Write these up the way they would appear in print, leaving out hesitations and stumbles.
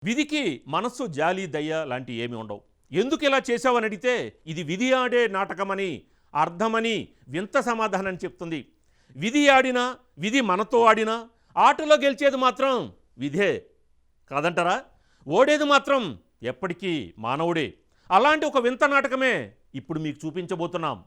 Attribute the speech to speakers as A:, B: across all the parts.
A: విధికి మనస్సు జాలి దయ్య లాంటి ఏమి ఉండవు. ఎందుకు ఇలా చేశావని అడిగితే ఇది విధి ఆడే నాటకమని అర్థమని వింత సమాధానం చెప్తుంది. విధి ఆడినా విధి మనతో ఆడినా ఆటలో గెలిచేది మాత్రం విధే కాదంటారా? ఓడేది మాత్రం ఎప్పటికీ మానవుడే. అలాంటి ఒక వింత నాటకమే ఇప్పుడు మీకు చూపించబోతున్నాం.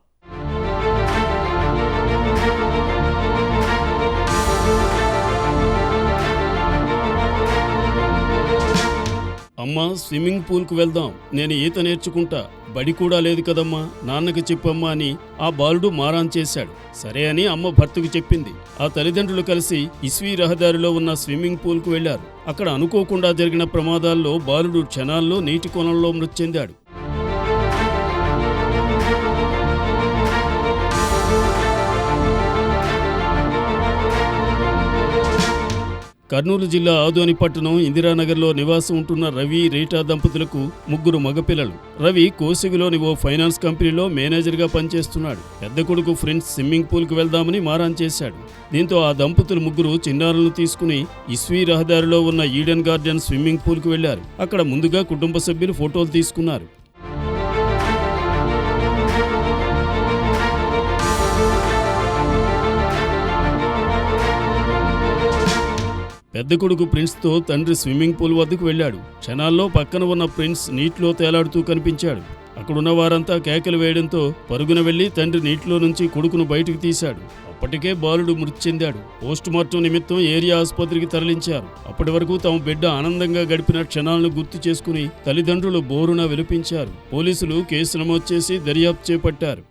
B: అమ్మా, స్విమ్మింగ్ పూల్కు వెళ్దాం, నేను ఈత నేర్చుకుంటా, బడి కూడా లేదు కదమ్మా, నాన్నకి చెప్పమ్మా అని ఆ బాలుడు మారాన్ చేశాడు. సరే అని అమ్మ భర్తకు చెప్పింది. ఆ తల్లిదండ్రులు కలిసి ఇస్వీ రహదారిలో ఉన్న స్విమ్మింగ్ పూల్కు వెళ్లారు. అక్కడ అనుకోకుండా జరిగిన ప్రమాదాల్లో బాలుడు క్షణాల్లో నీటి కోణంలో మృతి చెందాడు. కర్నూలు జిల్లా ఆదోని పట్టణం ఇందిరానగర్లో నివాసం ఉంటున్న రవి, రీటా దంపతులకు ముగ్గురు మగపిల్లలు. రవి కోసిగిలోని ఓ ఫైనాన్స్ కంపెనీలో మేనేజర్గా పనిచేస్తున్నాడు. పెద్ద కొడుకు ఫ్రెండ్స్ స్విమ్మింగ్ పూల్కి వెళ్దామని మారాన్ చేశాడు. దీంతో ఆ దంపతులు ముగ్గురు చిన్నారులను తీసుకుని ఇస్వీ రహదారిలో ఉన్న ఈడెన్ గార్డెన్ స్విమ్మింగ్ పూల్కి వెళ్లారు. అక్కడ ముందుగా కుటుంబ సభ్యులు ఫోటోలు తీసుకున్నారు. పెద్ద కొడుకు ప్రిన్స్తో తండ్రి స్విమ్మింగ్ పూల్ వద్దకు వెళ్లాడు. క్షణాల్లో పక్కన ఉన్న ప్రిన్స్ నీటిలో తేలాడుతూ కనిపించాడు. అక్కడున్న వారంతా కేకలు వేయడంతో పరుగున వెళ్లి తండ్రి నీటిలో నుంచి కొడుకును బయటకు తీశాడు. అప్పటికే బాలుడు మృతి చెందాడు. పోస్టుమార్టం నిమిత్తం ఏరియా ఆసుపత్రికి తరలించారు. అప్పటి వరకు తమ బిడ్డ ఆనందంగా గడిపిన క్షణాలను గుర్తు చేసుకుని తల్లిదండ్రులు బోరున విలపించారు. పోలీసులు కేసు నమోదు చేసి దర్యాప్తు చేపట్టారు.